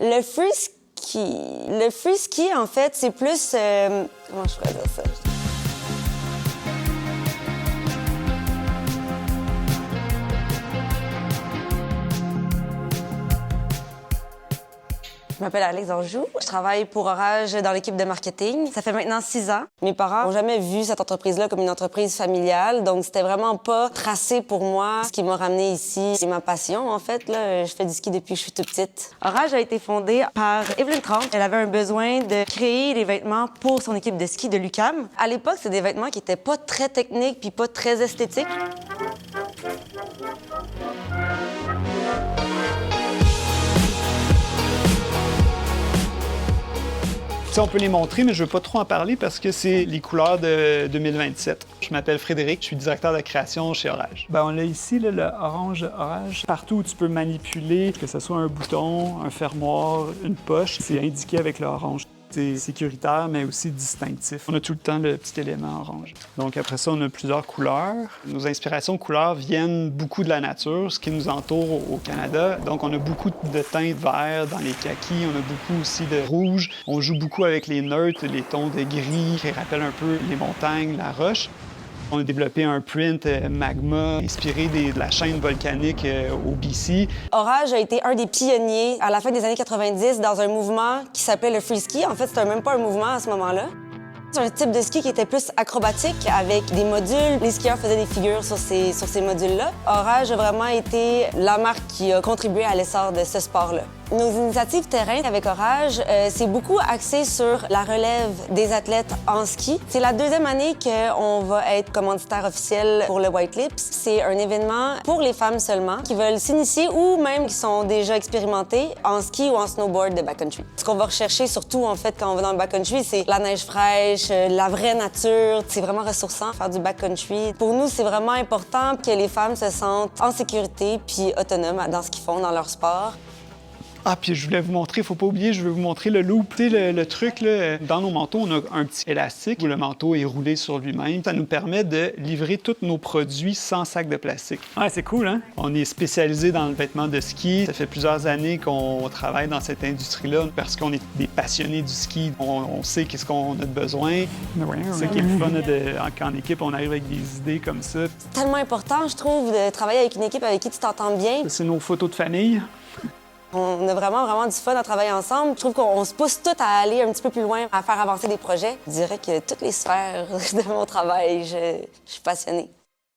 Le free ski, en fait, c'est plus... comment je pourrais dire ça? Je m'appelle Alex Anjou. Je travaille pour Orage dans l'équipe de marketing. Ça fait maintenant 6 ans. Mes parents n'ont jamais vu cette entreprise-là comme une entreprise familiale, donc c'était vraiment pas tracé pour moi. Ce qui m'a ramenée ici, c'est ma passion, en fait. Là. Je fais du ski depuis que je suis toute petite. Orage a été fondée par Evelyne Trempe. Elle avait un besoin de créer des vêtements pour son équipe de ski de l'UQAM. À l'époque, c'était des vêtements qui étaient pas très techniques puis pas très esthétiques. Ça, on peut les montrer, mais je ne veux pas trop en parler parce que c'est les couleurs de 2027. Je m'appelle Frédéric, je suis directeur de création chez Orage. Ben, on a ici là, le orange Orage. Partout où tu peux manipuler, que ce soit un bouton, un fermoir, une poche, c'est indiqué avec le orange. C'est sécuritaire, mais aussi distinctif. On a tout le temps le petit élément orange. Donc après ça, on a plusieurs couleurs. Nos inspirations de couleurs viennent beaucoup de la nature, ce qui nous entoure au Canada. Donc on a beaucoup de teintes verts dans les kakis, on a beaucoup aussi de rouge. On joue beaucoup avec les neutres, les tons de gris qui rappellent un peu les montagnes, la roche. On a développé un print magma inspiré de la chaîne volcanique au BC. Orage a été un des pionniers à la fin des années 90 dans un mouvement qui s'appelait le free ski. En fait, c'était même pas un mouvement à ce moment-là. C'est un type de ski qui était plus acrobatique avec des modules. Les skieurs faisaient des figures sur ces modules-là. Orage a vraiment été la marque qui a contribué à l'essor de ce sport-là. Nos initiatives terrain avec Orage, c'est beaucoup axé sur la relève des athlètes en ski. C'est la 2e année qu'on va être commanditaire officiel pour le White Lips. C'est un événement pour les femmes seulement qui veulent s'initier ou même qui sont déjà expérimentées en ski ou en snowboard de backcountry. Ce qu'on va rechercher surtout, en fait, quand on va dans le backcountry, c'est la neige fraîche, la vraie nature. C'est vraiment ressourçant faire du backcountry. Pour nous, c'est vraiment important que les femmes se sentent en sécurité puis autonomes dans ce qu'ils font dans leur sport. Ah, puis je voulais vous montrer, faut pas oublier, je vais vous montrer le loop. Tu sais, le truc, là, dans nos manteaux, on a un petit élastique où le manteau est roulé sur lui-même. Ça nous permet de livrer tous nos produits sans sac de plastique. Ah, c'est cool, hein? On est spécialisé dans le vêtement de ski. Ça fait plusieurs années qu'on travaille dans cette industrie-là parce qu'on est des passionnés du ski. On sait qu'est-ce qu'on a de besoin. C'est ça qui est le fun, qu'en équipe, on arrive avec des idées comme ça. C'est tellement important, je trouve, de travailler avec une équipe avec qui tu t'entends bien. C'est nos photos de famille. On a vraiment du fun à travailler ensemble. Je trouve qu'on se pousse tous à aller un petit peu plus loin, à faire avancer des projets. Je dirais que toutes les sphères de mon travail, je suis passionnée.